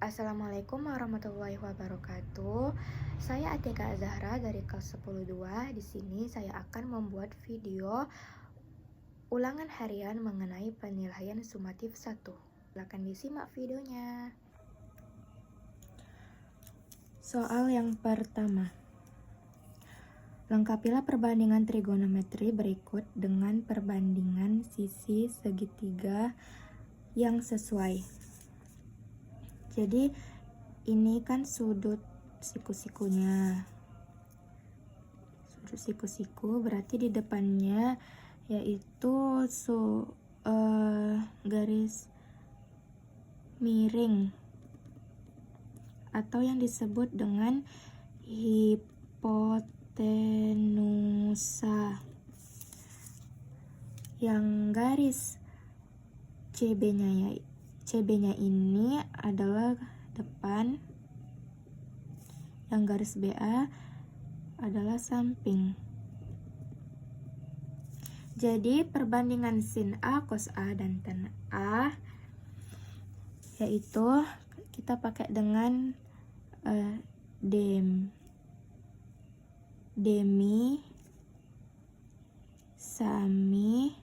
Assalamualaikum warahmatullahi wabarakatuh. Saya Atika Zahra dari kelas 10-2. Di sini saya akan membuat video ulangan harian mengenai penilaian sumatif 1. Silakan disimak videonya. Soal yang pertama. Lengkapilah perbandingan trigonometri berikut dengan perbandingan sisi segitiga yang sesuai. Jadi ini kan sudut siku-sikunya. Sudut siku-siku berarti di depannya yaitu garis miring atau yang disebut dengan hipotenusa. Yang garis CB-nya ini adalah depan, yang garis BA adalah samping. Jadi perbandingan sin A, cos A, dan tan A yaitu kita pakai dengan demi, sami,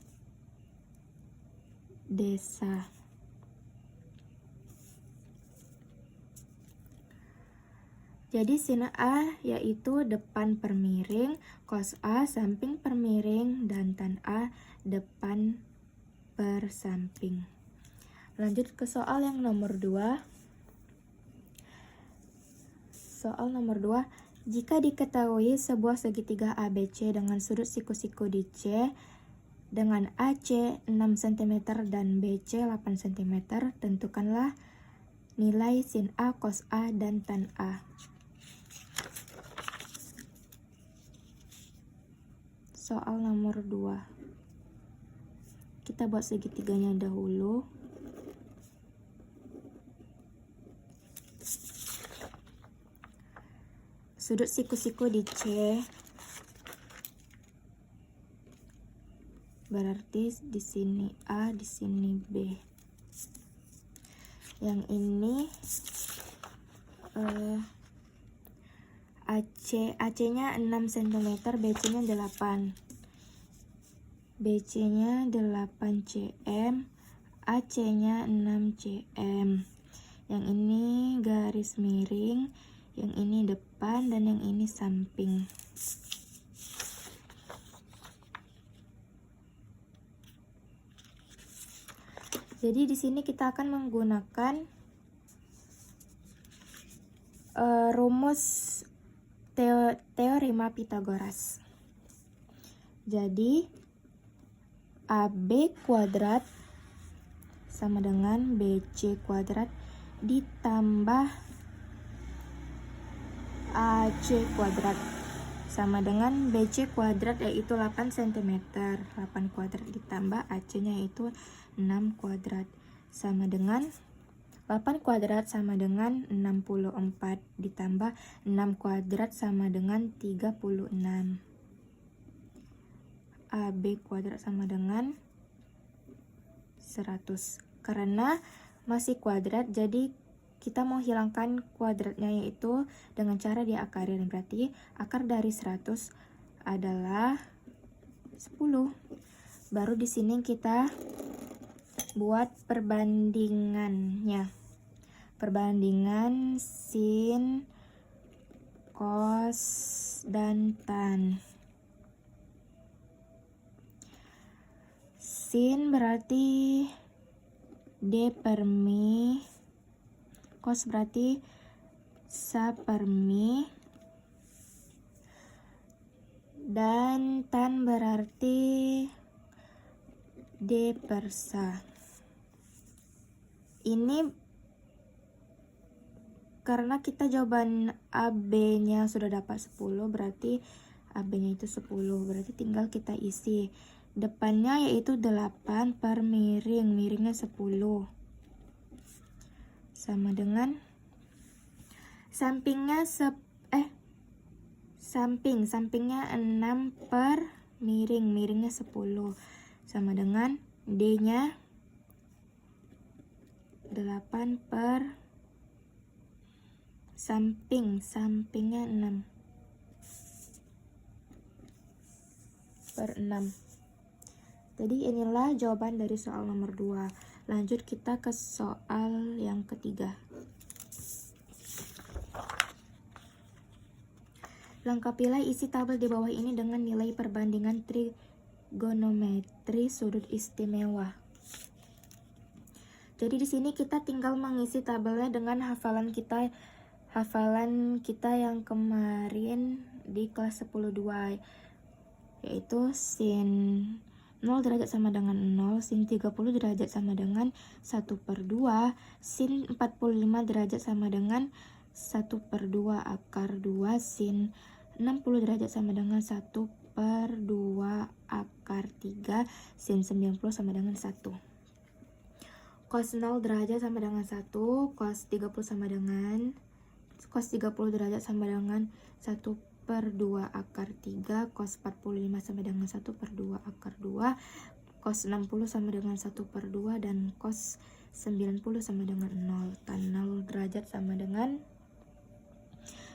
desa. Jadi sin A yaitu depan per miring, cos A samping per miring, dan tan A depan per samping. Lanjut ke soal yang nomor 2. Soal nomor 2, jika diketahui sebuah segitiga ABC dengan sudut siku-siku di C dengan AC 6 cm dan BC 8 cm, tentukanlah nilai sin A, cos A, dan tan A. Soal nomor 2. Kita buat segitiganya dahulu. Sudut siku-siku di C berarti di sini A, di sini B. Yang ini AC-nya 6 cm, BC-nya 8. BC-nya 8 cm, AC-nya 6 cm. Yang ini garis miring, yang ini depan, dan yang ini samping. Jadi di sini kita akan menggunakan rumus teorema Pythagoras. Jadi AB kuadrat sama dengan BC kuadrat ditambah AC kuadrat sama dengan BC kuadrat yaitu 8 cm. 8 kuadrat ditambah AC-nya yaitu 6 kuadrat sama dengan 8 kuadrat sama dengan 64 ditambah 6 kuadrat sama dengan 36. AB kuadrat sama dengan 100. Karena masih kuadrat, jadi kita mau hilangkan kuadratnya yaitu dengan cara diakarin. Berarti akar dari 100 adalah 10. Baru di sini kita buat perbandingannya. Perbandingan sin, cos, dan tan. Sin berarti D per mi, cos berarti sa per mi, dan tan berarti D per sa. Ini karena kita jawaban AB-nya sudah dapat 10, berarti AB-nya itu 10, berarti tinggal kita isi. Depannya yaitu 8 per miring, miringnya 10. Sama dengan sampingnya sampingnya 6 per miring, miringnya 10. Sama dengan D-nya 8 per sampingnya 6 per 6. Jadi inilah jawaban dari soal nomor 2. Lanjut kita ke soal yang ketiga. Lengkapilah isi tabel di bawah ini dengan nilai perbandingan trigonometri sudut istimewa. Jadi di sini kita tinggal mengisi tabelnya dengan hafalan kita yang kemarin di kelas 10.2, yaitu sin 0 derajat sama dengan 0, sin 30 derajat sama dengan 1/2, sin 45 derajat sama dengan 1/2 akar 2, sin 60 derajat sama dengan 1/2 akar 3, sin 90 sama dengan 1. Cos 0 derajat sama dengan 1, cos 30 sama dengan cos 30 derajat sama dengan 1/2 akar 3, cos 45 sama dengan 1/2 akar 2, cos 60 sama dengan 1/2, dan cos 90 sama dengan 0. Tan 0 derajat sama dengan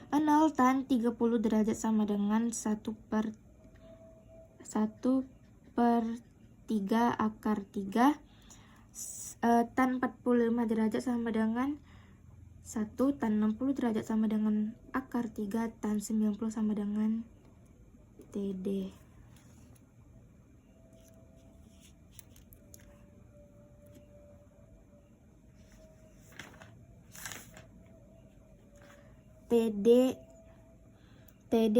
0, tan 30 derajat sama dengan 1/3 akar 3, tan 45 derajat sama dengan 1, tan 60 derajat sama dengan akar 3, tan 90 sama dengan TD. TD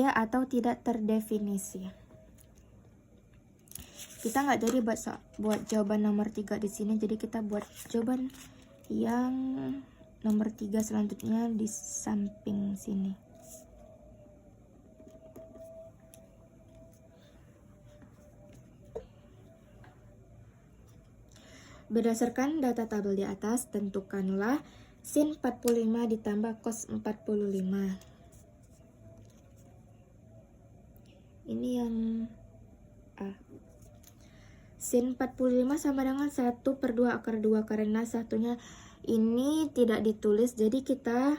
atau tidak terdefinisi. Kita nggak jadi buat jawaban nomor 3 di sini, jadi kita buat jawaban yang nomor 3 selanjutnya di samping sini. Berdasarkan data tabel di atas, tentukanlah sin 45 ditambah cos 45. Ini yang A. Sin 45 sama dengan 1/2 akar 2, karena satunya ini tidak ditulis, jadi kita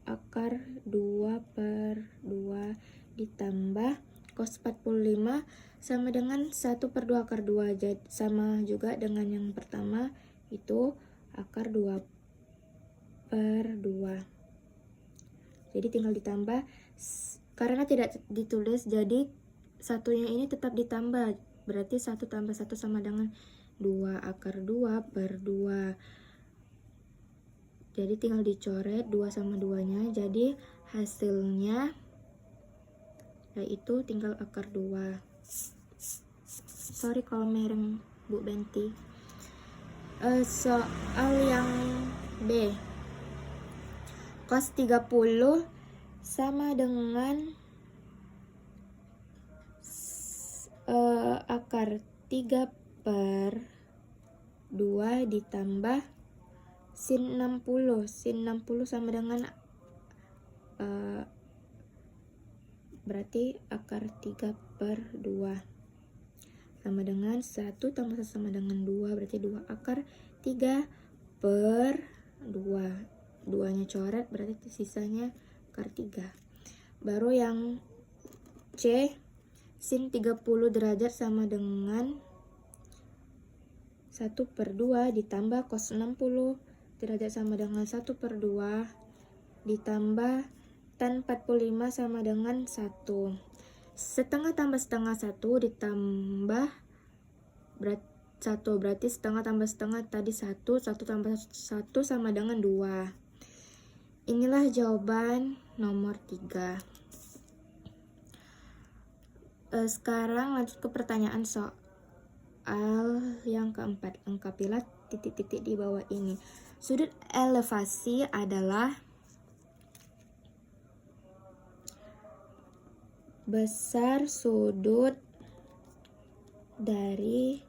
akar 2/2 ditambah cos 45 sama dengan 1/2 akar 2, jadi sama juga dengan yang pertama, itu akar 2/2. Jadi tinggal ditambah, karena tidak ditulis jadi satunya ini tetap ditambah, berarti 1 tambah 1 sama dengan 2 akar 2/2. Jadi tinggal dicoret 2 sama 2 nya, jadi hasilnya yaitu tinggal akar 2. Sorry kalau mereng Bu Benti. Soal yang B, cos 30 sama dengan akar 3/2 ditambah sin 60. Sin 60 sama dengan berarti akar 3/2 sama dengan 1 tambah 1 sama dengan 2, berarti 2 akar 3/2. 2 nya coret, berarti sisanya akar 3. Baru yang C, sin 30 derajat sama dengan 1/2 ditambah cos 60 derajat sama dengan 1/2 ditambah tan 45 sama dengan 1. Setengah tambah setengah 1 ditambah 1, berarti setengah tambah setengah tadi 1 tambah 1 sama dengan 2. Inilah jawaban nomor 3. Sekarang lanjut ke pertanyaan soal yang keempat. Lengkapilah titik-titik di bawah ini. Sudut elevasi adalah besar sudut dari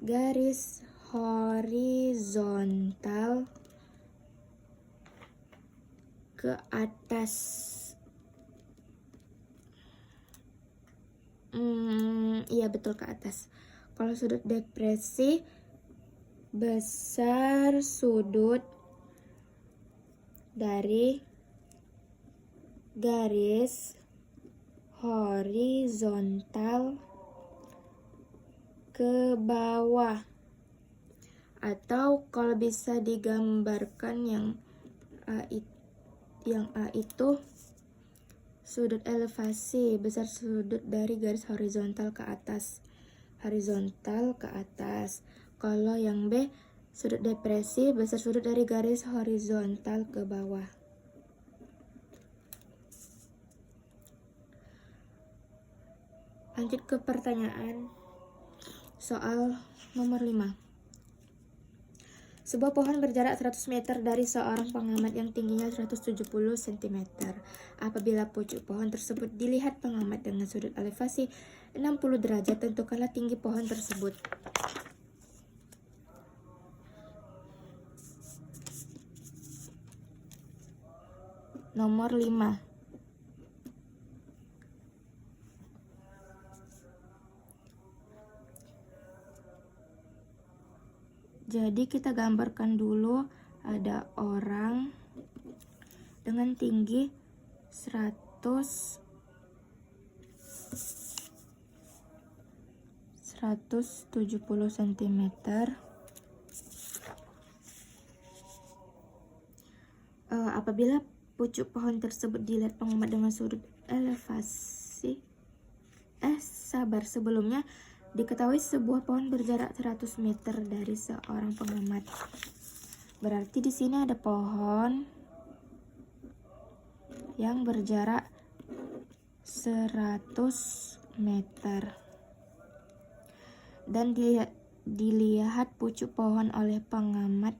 garis horizontal ke atas. Iya betul, ke atas. Kalau sudut depresi besar sudut dari garis horizontal ke bawah, atau kalau bisa digambarkan yang A itu sudut elevasi, besar sudut dari garis horizontal ke atas. Kalau yang B sudut depresi, besar sudut dari garis horizontal ke bawah. Lanjut ke pertanyaan soal nomor 5. Sebuah pohon berjarak 100 meter dari seorang pengamat yang tingginya 170 cm. Apabila pucuk pohon tersebut dilihat pengamat dengan sudut elevasi 60 derajat, tentukanlah tinggi pohon tersebut. Nomor 5. Jadi kita gambarkan dulu ada orang dengan tinggi 170 cm. Apabila pucuk pohon tersebut dilihat pengamat dengan sudut elevasi sebelumnya diketahui sebuah pohon berjarak 100 meter dari seorang pengamat. Berarti di sini ada pohon yang berjarak 100 meter. Dan dilihat pucuk pohon oleh pengamat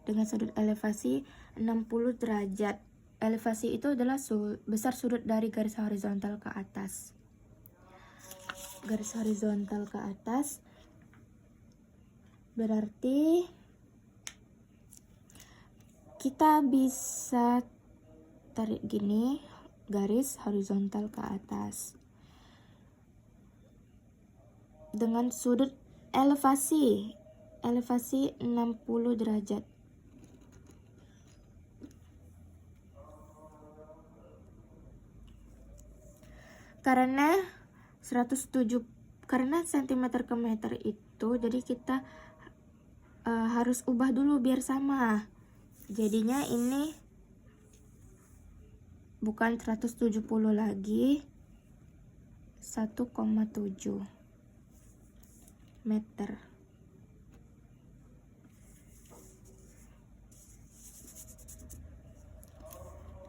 dengan sudut elevasi 60 derajat. Elevasi itu adalah besar sudut dari garis horizontal ke atas. Garis horizontal ke atas berarti kita bisa tarik gini, garis horizontal ke atas dengan sudut elevasi 60 derajat. Karena cm ke meter itu, jadi kita harus ubah dulu biar sama. Jadinya ini bukan 170 lagi, 1,7 meter.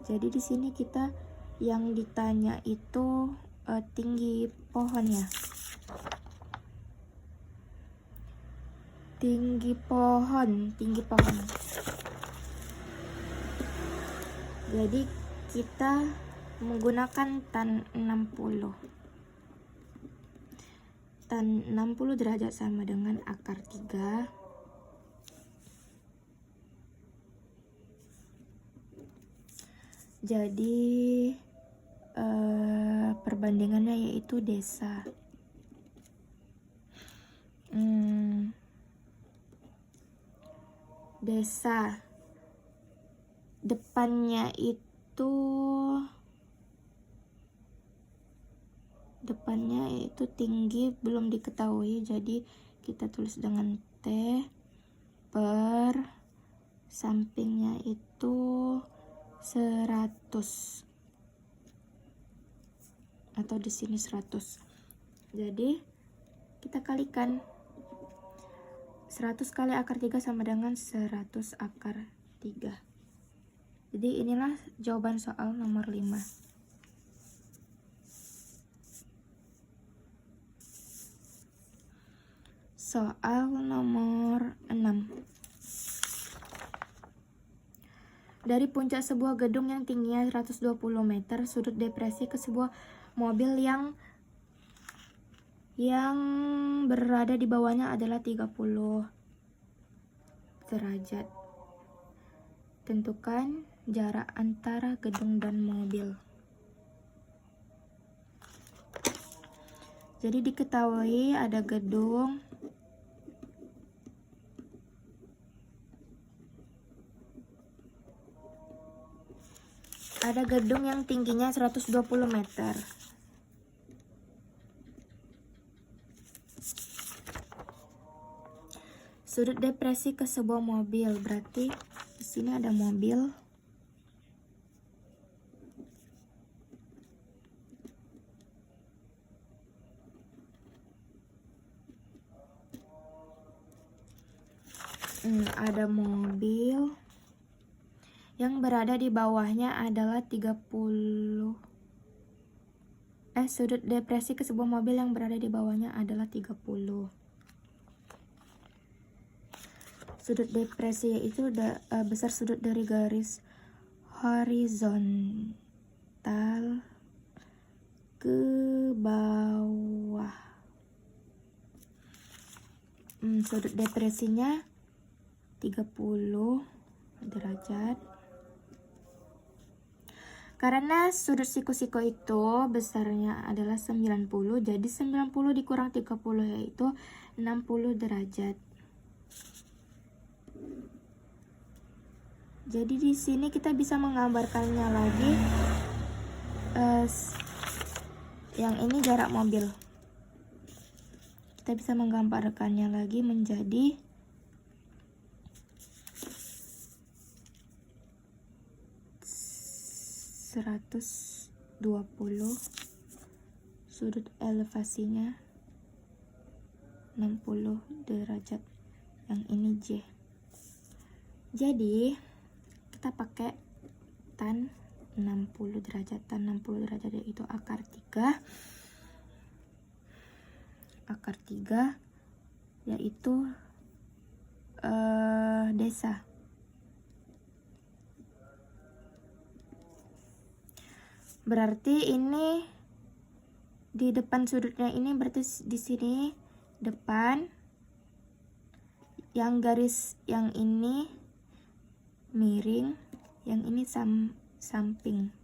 Jadi di sini kita yang ditanya itu tinggi pohon ya. Tinggi pohon. Jadi kita menggunakan tan 60. Tan 60 derajat sama dengan akar 3. Jadi perbandingannya yaitu desa. Desa depannya itu tinggi belum diketahui, jadi kita tulis dengan T, per sampingnya itu 100, atau di sini 100. Jadi kita kalikan 100 kali akar 3 sama dengan 100 akar 3. Jadi inilah jawaban soal nomor 5. Soal nomor 6. Dari puncak sebuah gedung yang tingginya 120 meter, sudut depresi ke sebuah mobil yang berada di bawahnya adalah 30 derajat. Tentukan jarak antara gedung dan mobil. Jadi diketahui ada gedung Ada gedung yang tingginya 120 meter. Sudut depresi ke sebuah mobil, berarti di sini ada mobil. Ada mobil yang berada di bawahnya adalah 30. Sudut depresi ke sebuah mobil yang berada di bawahnya adalah 30. Sudut depresi yaitu besar sudut dari garis horizontal ke bawah. Sudut depresinya 30 derajat. Karena sudut siku-siku itu besarnya adalah 90, jadi 90 dikurang 30 yaitu 60 derajat. Jadi di sini kita bisa menggambarkannya lagi. Yang ini jarak mobil. Kita bisa menggambarkannya lagi menjadi (120) sudut elevasinya 60 derajat. Yang ini J. Jadi kita pakai tan 60 derajat. Tan 60 derajat yaitu akar 3. Akar 3 yaitu desa. Berarti ini di depan sudutnya ini, berarti di sini depan, yang garis yang ini miring, yang ini samping.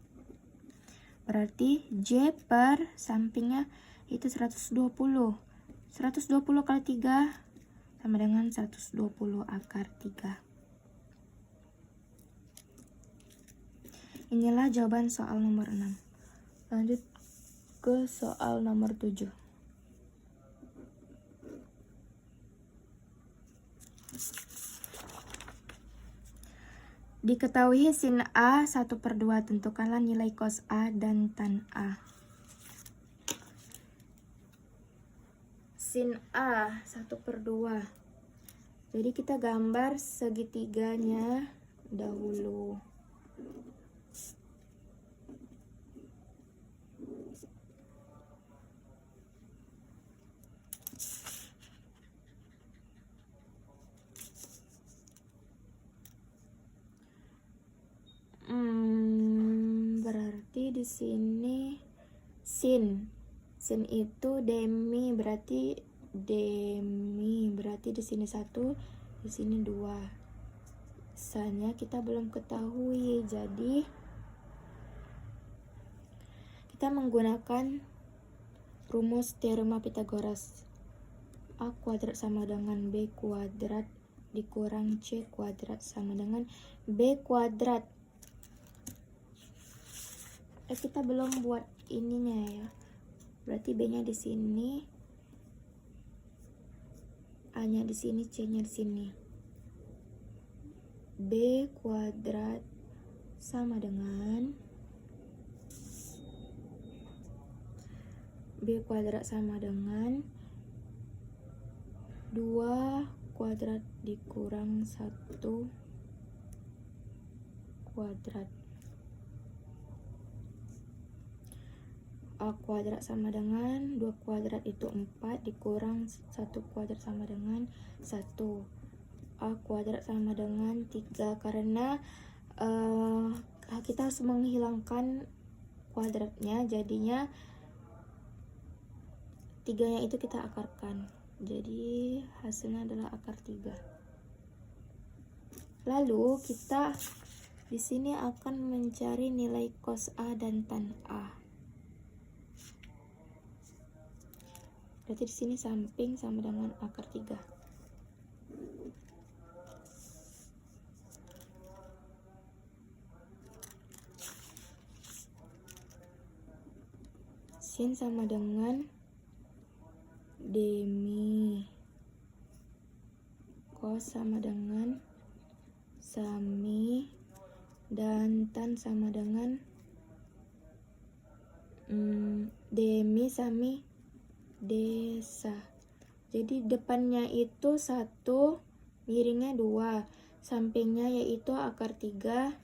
Berarti J per sampingnya itu 120. 120 kali 3 sama dengan 120 akar 3. Inilah jawaban soal nomor 6. Lanjut ke soal nomor 7. Diketahui sin A 1/2, tentukanlah nilai cos A dan tan A. Sin A 1/2. Jadi kita gambar segitiganya dahulu. Berarti di sini sin itu demi, berarti di sini 1, di sini 2. Sisanya kita belum ketahui, jadi kita menggunakan rumus teorema Pythagoras. A kuadrat sama dengan B kuadrat dikurang C kuadrat sama dengan B kuadrat. Kita belum buat ininya ya. Berarti B-nya di sini, A-nya di sini, C-nya di sini. B kuadrat sama dengan 2 kuadrat dikurang 1 kuadrat. A kuadrat sama dengan 2 kuadrat itu 4 dikurang 1 kuadrat sama dengan 1. A kuadrat sama dengan 3 karena kita harus menghilangkan kuadratnya, jadinya 3-nya itu kita akarkan. Jadi hasilnya adalah akar 3. Lalu kita di sini akan mencari nilai cos A dan tan A. Berarti di sini samping sama dengan akar 3. sin sama dengan demi, cos sama dengan sami, dan tan sama dengan demi sami desa. Jadi depannya itu 1, miringnya 2, sampingnya yaitu akar 3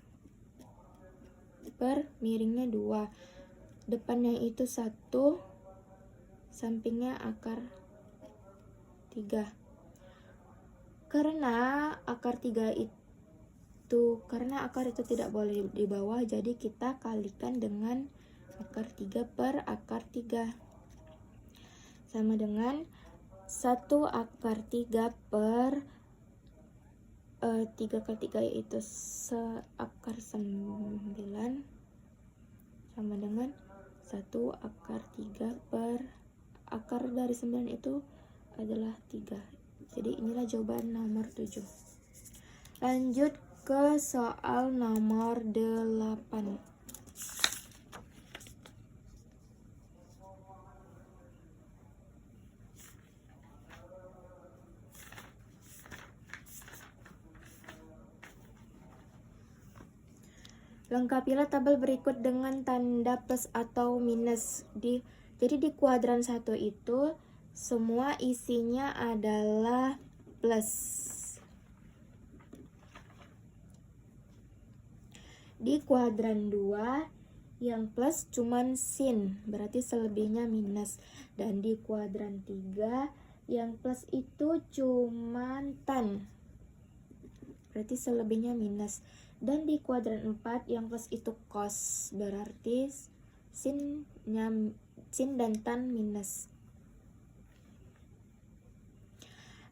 per miringnya 2. Depannya itu 1, sampingnya akar 3. Karena akar itu tidak boleh di bawah, jadi kita kalikan dengan akar 3 per akar 3. Sama dengan 1 akar 3 per 3 kali 3 yaitu akar 9, sama dengan 1 akar 3 per akar dari 9 itu adalah 3. Jadi inilah jawaban nomor 7. Lanjut ke soal nomor 8. Lengkapilah tabel berikut dengan tanda plus atau minus. Jadi di kuadran 1 itu semua isinya adalah plus. Di kuadran 2 yang plus cuman sin, berarti selebihnya minus. Dan di kuadran 3 yang plus itu cuman tan, berarti selebihnya minus. Dan di kuadran 4 yang plus itu cos, berarti sin dan tan minus.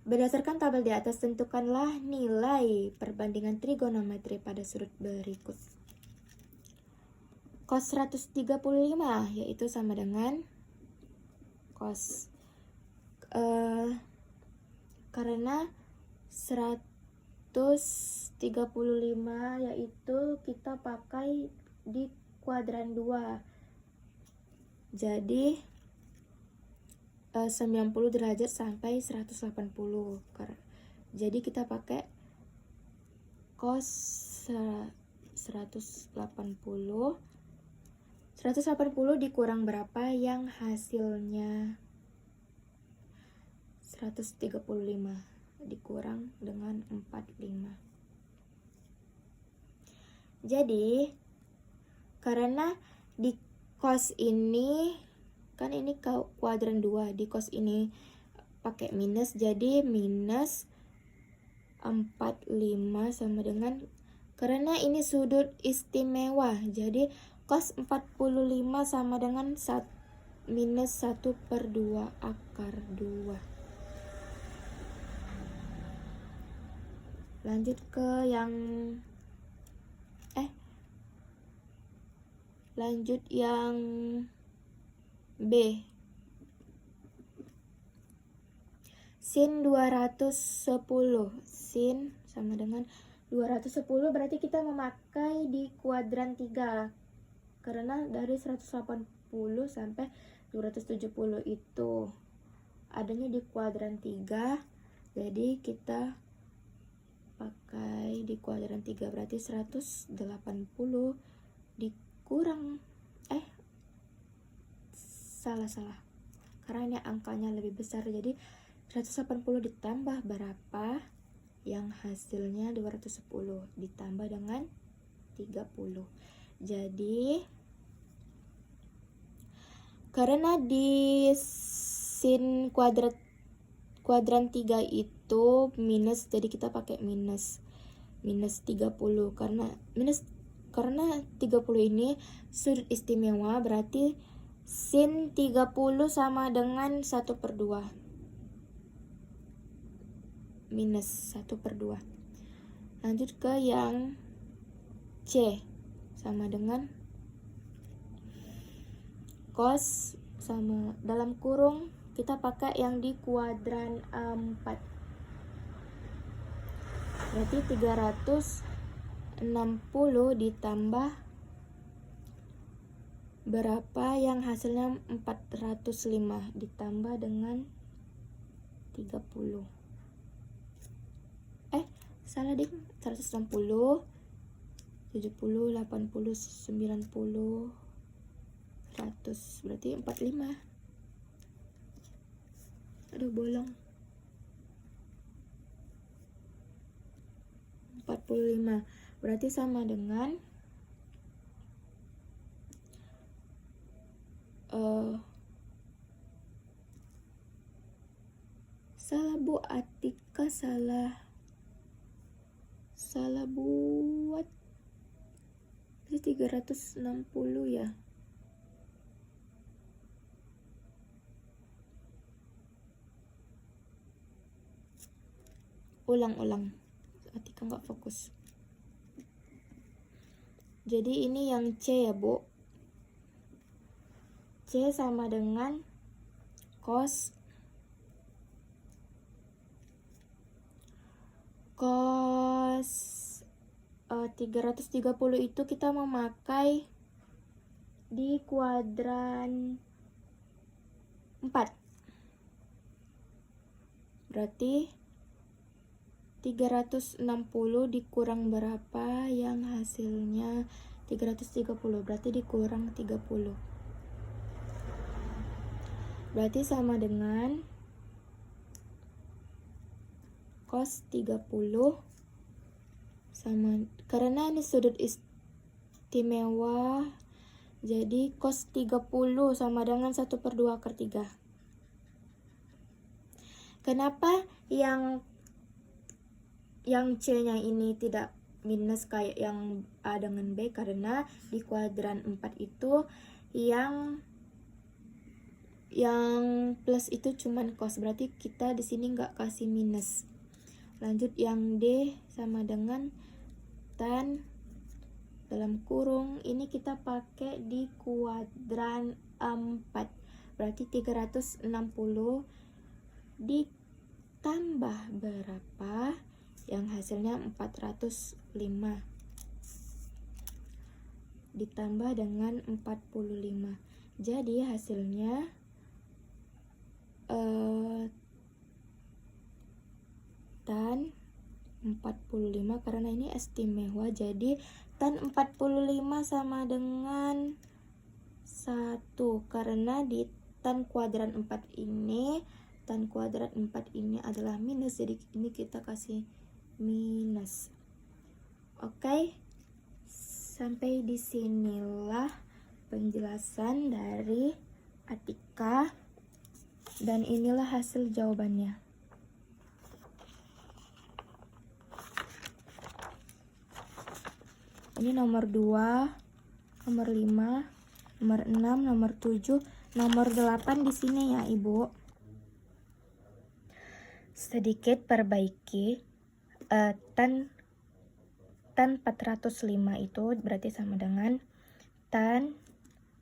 Berdasarkan tabel di atas, tentukanlah nilai perbandingan trigonometri pada sudut berikut. Cos 135 yaitu sama dengan cos karena 135 yaitu kita pakai di kuadran 2, jadi 90 derajat sampai 180. Jadi kita pakai cos 180 dikurang berapa yang hasilnya 135 dikurang dengan 45. Jadi karena di cos ini kan ini kuadran 2, di cos ini pakai minus, jadi minus 45 sama dengan, karena ini sudut istimewa, jadi cos 45 sama dengan minus 1/2 akar 2. Lanjut ke yang B. Sin 210. Sin sama dengan 210 berarti kita memakai di kuadran 3. Karena dari 180 sampai 270 itu adanya di kuadran 3. Jadi kita pakai di kuadran 3, berarti 180 dikurang salah karena ini angkanya lebih besar, jadi 180 ditambah berapa yang hasilnya 210 ditambah dengan 30. Jadi karena di sin kuadran 3 itu minus, jadi kita pakai minus 30 karena 30 ini sudut istimewa, berarti sin 30 sama dengan 1/2 minus 1/2. Lanjut ke yang C, sama dengan cos sama dalam kurung kita pakai yang di kuadran 4, berarti 360 ditambah berapa yang hasilnya 405 ditambah dengan 30. Salah ding, 160, 70, 80, 90, 100, berarti 45. Aduh, bolong. 45, berarti sama dengan salah Bu Atika, salah buat. Ini 360 ya. Ulang. Atika nggak fokus. Jadi ini yang C ya Bu. C sama dengan cos 330 itu kita memakai di kuadran 4. Berarti 360 dikurang berapa yang hasilnya 330, berarti dikurang 30. Berarti sama dengan cos 30 sama, karena ini sudut istimewa, jadi cos 30 sama dengan 1/2/3. Kenapa yang C-nya ini tidak minus kayak yang A dengan B? Karena di kuadran 4 itu yang plus itu cuman cos, berarti kita di sini nggak kasih minus. Lanjut yang D sama dengan tan dalam kurung, ini kita pakai di kuadran 4, berarti 360 ditambah berapa yang hasilnya 405 ditambah dengan 45, jadi hasilnya tan 45, karena ini istimewa, jadi tan 45 sama dengan 1, karena di tan kuadran 4 ini adalah minus, jadi ini kita kasih minus. Oke, sampai di sinilah penjelasan dari Atika, dan inilah hasil jawabannya. Ini nomor 2, nomor 5, nomor 6, nomor 7, nomor 8 di sini ya, Ibu. Sedikit perbaiki, tan 405 itu berarti sama dengan tan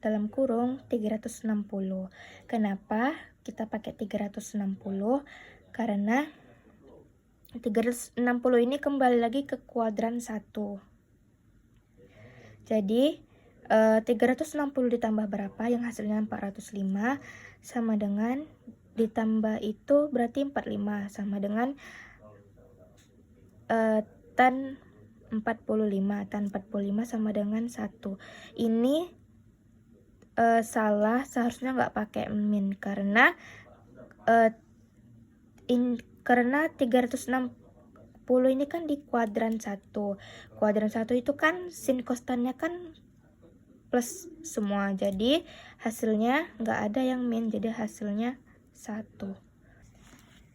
dalam kurung 360. Kenapa kita pakai 360? Karena 360 ini kembali lagi ke kuadran 1. Jadi 360 ditambah berapa yang hasilnya 405 sama dengan ditambah itu berarti 45 sama dengan tan 45. Tan 45 sama dengan 1. Ini salah, seharusnya nggak pakai min, karena karena 360 ini kan di kuadran 1. Kuadran 1 itu kan sin kostannya kan plus semua, jadi hasilnya nggak ada yang min, jadi hasilnya 1.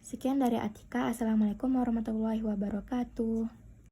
Sekian dari Atika. Assalamualaikum warahmatullahi wabarakatuh.